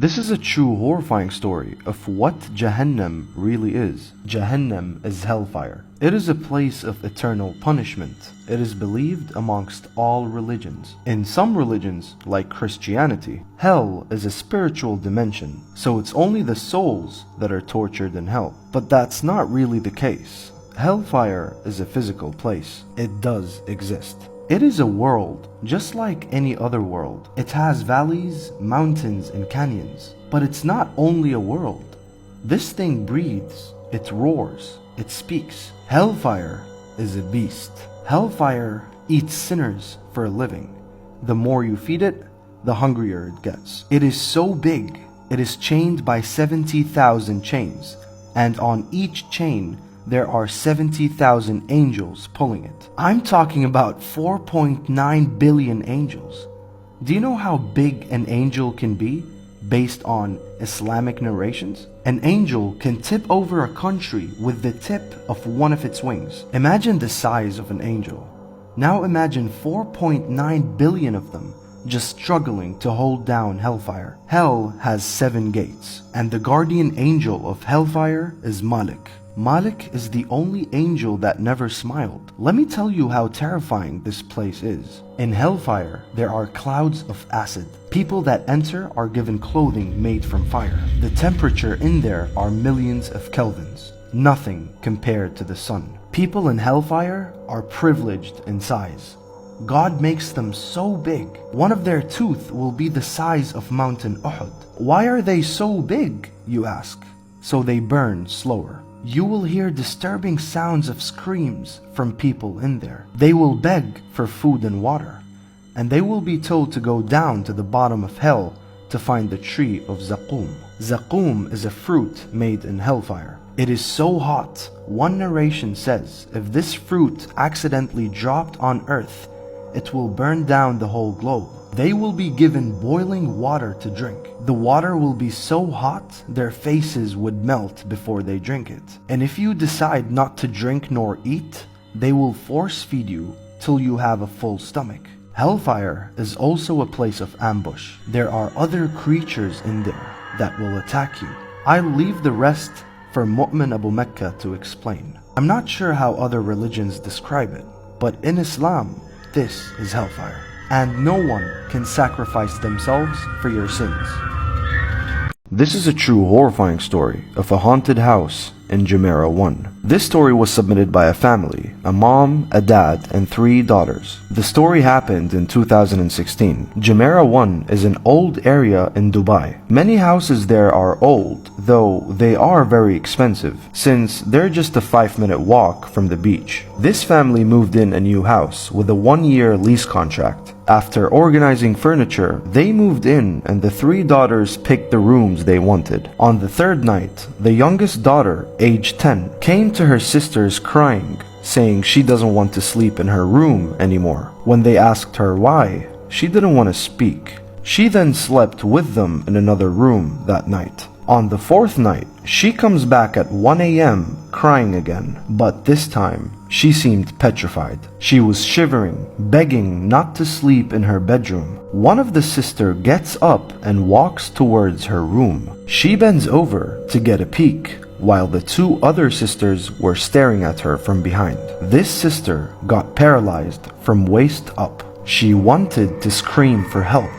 This is a true horrifying story of what Jahannam really is. Jahannam is hellfire. It is a place of eternal punishment. It is believed amongst all religions. In some religions, like Christianity, hell is a spiritual dimension, so it's only the souls that are tortured in hell. But that's not really the case. Hellfire is a physical place. It does exist. It is a world, just like any other world. It has valleys, mountains, and canyons. But it's not only a world. This thing breathes, it roars, it speaks. Hellfire is a beast. Hellfire eats sinners for a living. The more you feed it, the hungrier it gets. It is so big, it is chained by 70,000 chains, and on each chain, there are 70,000 angels pulling it. I'm talking about 4.9 billion angels. Do you know how big an angel can be based on Islamic narrations? An angel can tip over a country with the tip of one of its wings. Imagine the size of an angel. Now imagine 4.9 billion of them just struggling to hold down hellfire. Hell has 7 gates, and the guardian angel of hellfire is Malik. Malik is the only angel that never smiled. Let me tell you how terrifying this place is. In hellfire, there are clouds of acid. People that enter are given clothing made from fire. The temperature in there are millions of kelvins. Nothing compared to the sun. People in hellfire are privileged in size. God makes them so big. One of their tooth will be the size of Mountain Uhud. Why are they so big, you ask? So they burn slower. You will hear disturbing sounds of screams from people in there. They will beg for food and water, and they will be told to go down to the bottom of hell to find the tree of Zaqum. Zaqum is a fruit made in hellfire. It is so hot, one narration says if this fruit accidentally dropped on earth, it will burn down the whole globe. They will be given boiling water to drink. The water will be so hot, their faces would melt before they drink it. And if you decide not to drink nor eat, they will force feed you till you have a full stomach. Hellfire is also a place of ambush. There are other creatures in there that will attack you. I'll leave the rest for Mu'min Abu Mecca to explain. I'm not sure how other religions describe it, but in Islam, this is hellfire. And no one can sacrifice themselves for your sins. This is a true horrifying story of a haunted house in Jumeirah 1. This story was submitted by a family, a mom, a dad, and 3 daughters. The story happened in 2016. Jumeirah 1 is an old area in Dubai. Many houses there are old, though they are very expensive, since they're just a 5-minute walk from the beach. This family moved in a new house with a 1-year lease contract. After organizing furniture, they moved in and the 3 daughters picked the rooms they wanted. On the 3rd night, the youngest daughter, age 10, came to her sisters crying, saying she doesn't want to sleep in her room anymore. When they asked her why, she didn't want to speak. She then slept with them in another room that night. On the 4th night, she comes back at 1 a.m. crying again, but this time, she seemed petrified. She was shivering, begging not to sleep in her bedroom. One of the sisters gets up and walks towards her room. She bends over to get a peek, while the 2 other sisters were staring at her from behind. This sister got paralyzed from waist up. She wanted to scream for help,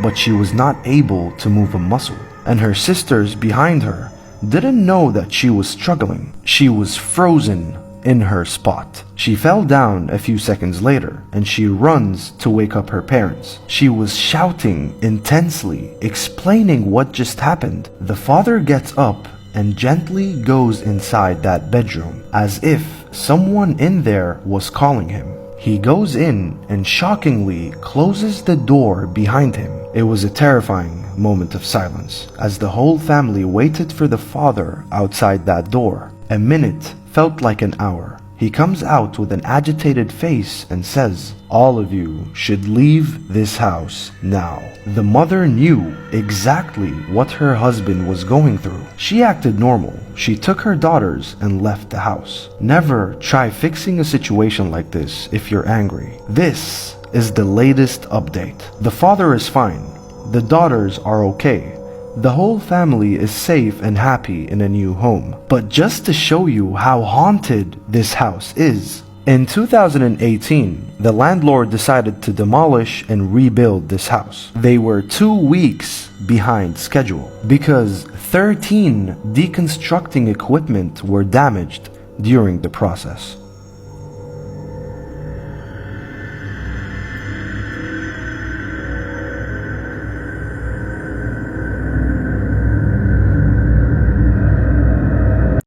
but she was not able to move a muscle. And her sisters behind her didn't know that she was struggling. She was frozen in her spot. She fell down a few seconds later and she runs to wake up her parents. She was shouting intensely, explaining what just happened. The father gets up and gently goes inside that bedroom as if someone in there was calling him. He goes in and shockingly closes the door behind him. It was a terrifying moment of silence as the whole family waited for the father outside that door. A minute felt like an hour. He comes out with an agitated face and says, "All of you should leave this house now." The mother knew exactly what her husband was going through. She acted normal. She took her daughters and left the house. Never try fixing a situation like this if you're angry. This is the latest update. The father is fine. The daughters are okay. The whole family is safe and happy in a new home. But just to show you how haunted this house is, in 2018, the landlord decided to demolish and rebuild this house. They were 2 weeks behind schedule because 13 deconstructing equipment were damaged during the process.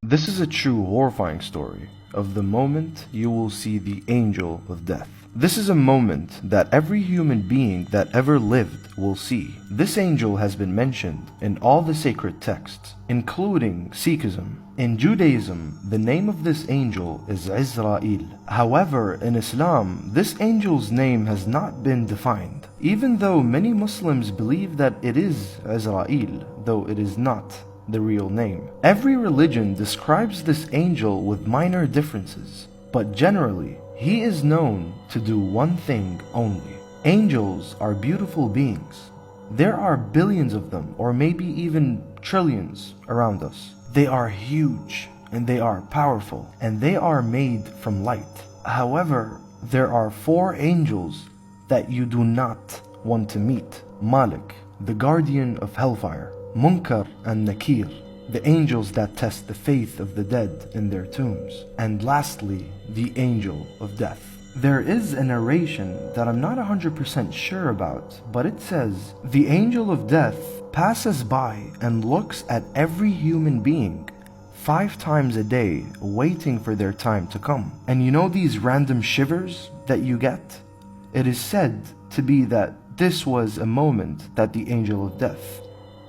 This is a true horrifying story of the moment you will see the angel of death. This is a moment that every human being that ever lived will see. This angel has been mentioned in all the sacred texts, including Sikhism. In Judaism, the name of this angel is Israel. However, in Islam, this angel's name has not been defined, even though many Muslims believe that it is Israel, though it is not the real name. Every religion describes this angel with minor differences, but generally, he is known to do one thing only. Angels are beautiful beings. There are billions of them, or maybe even trillions around us. They are huge, and they are powerful, and they are made from light. However, there are 4 angels that you do not want to meet. Malik, the guardian of hellfire. Munkar and Nakir, the angels that test the faith of the dead in their tombs. And lastly, the angel of death. There is a narration that I'm not 100% sure about, but it says, the angel of death passes by and looks at every human being 5 times a day, waiting for their time to come. And you know these random shivers that you get? It is said to be that this was a moment that the angel of death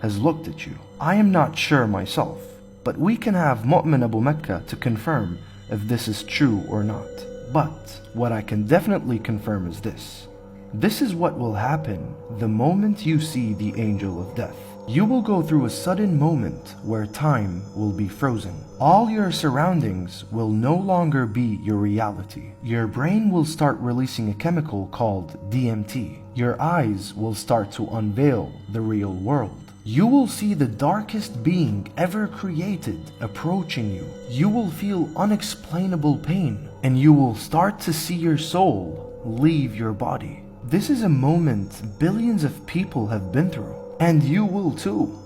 has looked at you. I am not sure myself, but we can have Mu'min Abu Mecca to confirm if this is true or not. But what I can definitely confirm is this. This is what will happen the moment you see the angel of death. You will go through a sudden moment where time will be frozen. All your surroundings will no longer be your reality. Your brain will start releasing a chemical called DMT. Your eyes will start to unveil the real world. You will see the darkest being ever created approaching you. You will feel unexplainable pain, and you will start to see your soul leave your body. This is a moment billions of people have been through, and you will too.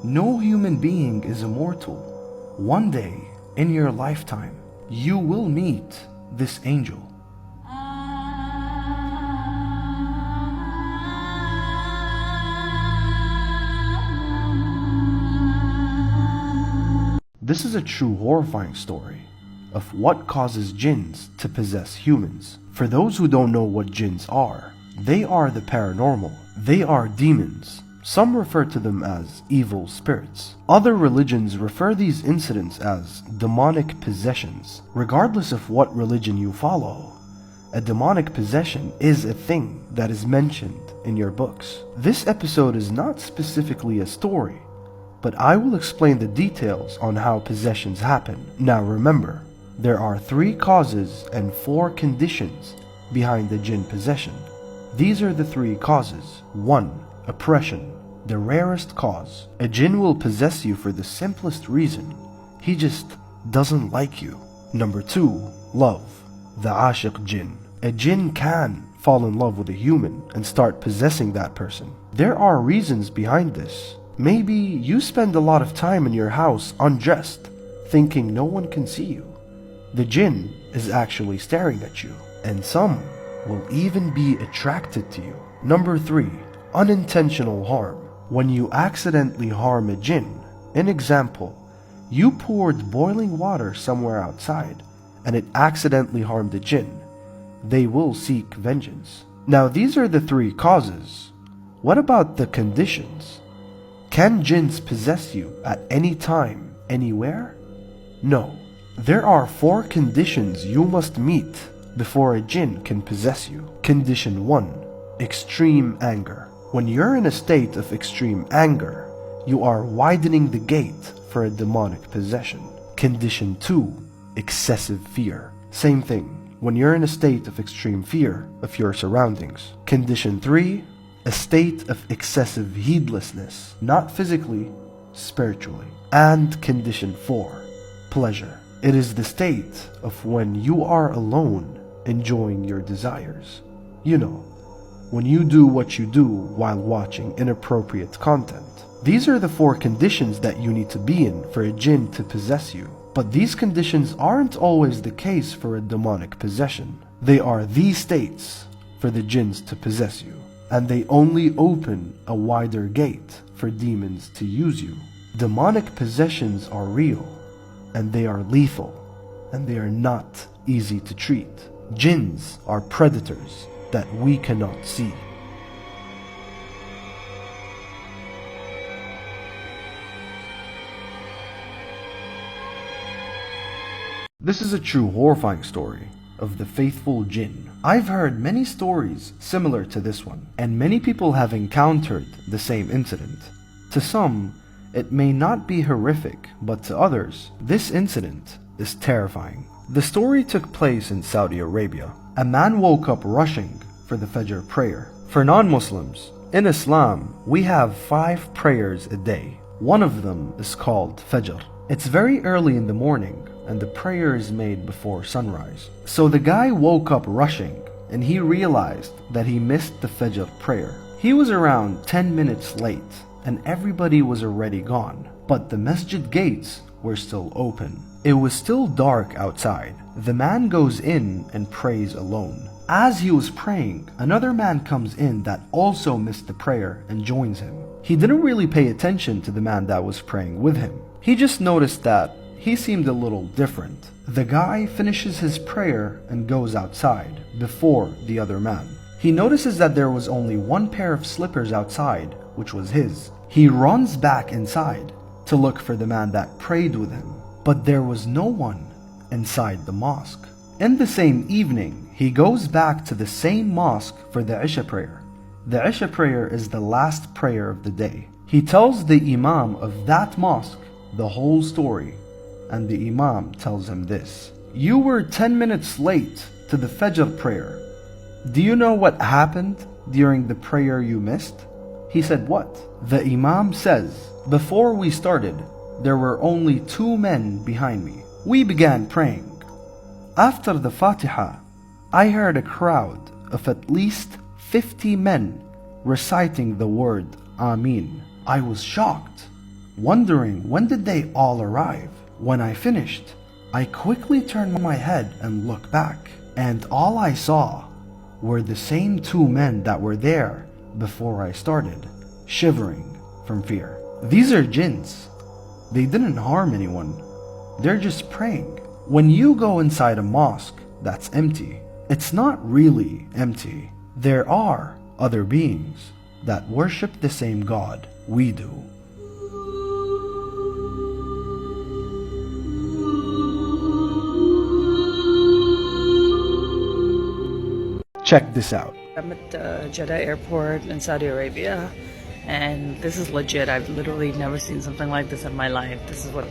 No human being is immortal. One day, in your lifetime, you will meet this angel. This is a true horrifying story of what causes jinns to possess humans. For those who don't know what jinns are, they are the paranormal. They are demons. Some refer to them as evil spirits. Other religions refer these incidents as demonic possessions. Regardless of what religion you follow, a demonic possession is a thing that is mentioned in your books. This episode is not specifically a story, but I will explain the details on how possessions happen. Now remember, there are 3 causes and 4 conditions behind the jinn possession. These are the 3 causes. 1. Oppression, the rarest cause. A jinn will possess you for the simplest reason. He just doesn't like you. Number 2. Love, the ashiq jinn. A jinn can fall in love with a human and start possessing that person. There are reasons behind this. Maybe you spend a lot of time in your house undressed, thinking no one can see you. The jinn is actually staring at you, and some will even be attracted to you. Number 3. Unintentional harm. When you accidentally harm a jinn, an example, you poured boiling water somewhere outside, and it accidentally harmed a jinn. They will seek vengeance. Now these are the 3 causes. What about the conditions? Can jinns possess you at any time, anywhere? No. There are 4 conditions you must meet before a jinn can possess you. Condition 1. Extreme anger. When you're in a state of extreme anger, you are widening the gate for a demonic possession. Condition 2. Excessive fear. Same thing. When you're in a state of extreme fear of your surroundings. Condition 3. a state of excessive heedlessness, not physically, spiritually. And condition 4, pleasure. It is the state of when you are alone enjoying your desires. You know, when you do what you do while watching inappropriate content. These are the 4 conditions that you need to be in for a jinn to possess you. But these conditions aren't always the case for a demonic possession. They are the states for the jinns to possess you, and they only open a wider gate for demons to use you. Demonic possessions are real, and they are lethal, and they are not easy to treat. Jinns are predators that we cannot see. This is a true horrifying story of the faithful jinn. I've heard many stories similar to this one, and many people have encountered the same incident. To some, it may not be horrific, but to others, this incident is terrifying. The story took place in Saudi Arabia. A man woke up rushing for the Fajr prayer. For non-Muslims, in Islam, we have 5 prayers a day. One of them is called Fajr. It's very early in the morning, and the prayer is made before sunrise. So the guy woke up rushing, and he realized that he missed the Fajr prayer. He was around 10 minutes late, and everybody was already gone, but the masjid gates were still open. It was still dark outside. The man goes in and prays alone. As he was praying, another man comes in that also missed the prayer and joins him. He didn't really pay attention to the man that was praying with him. He just noticed that he seemed a little different. The guy finishes his prayer and goes outside before the other man. He notices that there was only 1 pair of slippers outside, which was his. He runs back inside to look for the man that prayed with him, but there was no one inside the mosque. In the same evening, he goes back to the same mosque for the Isha prayer. The Isha prayer is the last prayer of the day. He tells the Imam of that mosque the whole story, and the Imam tells him this: "You were 10 minutes late to the Fajr prayer. Do you know what happened during the prayer you missed?" He said, "What?" The Imam says, "Before we started, there were only 2 men behind me. We began praying. After the Fatiha, I heard a crowd of at least 50 men reciting the word Ameen. I was shocked, wondering when did they all arrive. When I finished, I quickly turned my head and looked back, and all I saw were the same 2 men that were there before I started, shivering from fear." These are jinns. They didn't harm anyone. They're just praying. When you go inside a mosque that's empty, it's not really empty. There are other beings that worship the same God we do. Check this out. I'm at the Jeddah airport in Saudi Arabia, and this is legit. I've literally never seen something like this in my life. This is what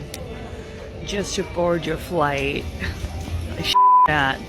just to board your flight. At.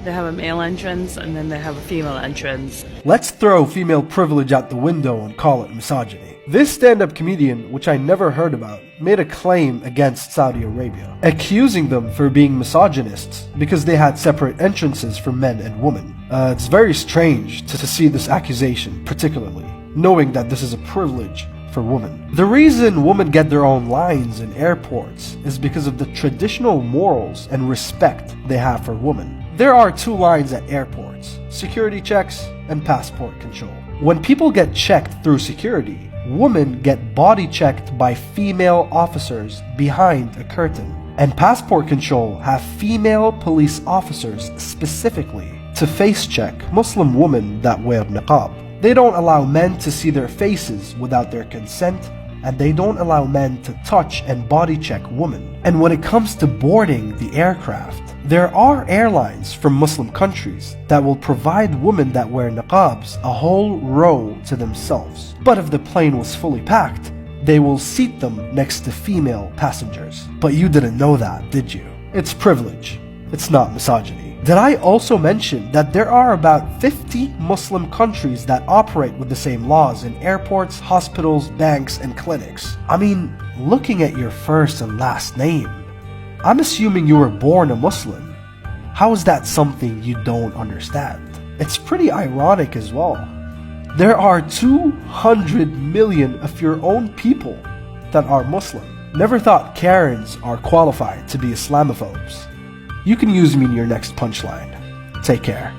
They have a male entrance and then they have a female entrance. Let's throw female privilege out the window and call it misogyny. This stand-up comedian, which I never heard about, made a claim against Saudi Arabia, accusing them for being misogynists because they had separate entrances for men and women. It's very strange to see this accusation, particularly knowing that this is a privilege for women. The reason women get their own lines in airports is because of the traditional morals and respect they have for women. There are 2 lines at airports: security checks and passport control. When people get checked through security, women get body checked by female officers behind a curtain. And passport control have female police officers specifically to face check Muslim women that wear niqab. They don't allow men to see their faces without their consent, and they don't allow men to touch and body check women. And when it comes to boarding the aircraft, there are airlines from Muslim countries that will provide women that wear niqabs a whole row to themselves. But if the plane was fully packed, they will seat them next to female passengers. But you didn't know that, did you? It's privilege. It's not misogyny. Did I also mention that there are about 50 Muslim countries that operate with the same laws in airports, hospitals, banks, and clinics? I mean, looking at your first and last name, I'm assuming you were born a Muslim. How is that something you don't understand? It's pretty ironic as well. There are 200 million of your own people that are Muslim. Never thought Karens are qualified to be Islamophobes. You can use me in your next punchline. Take care.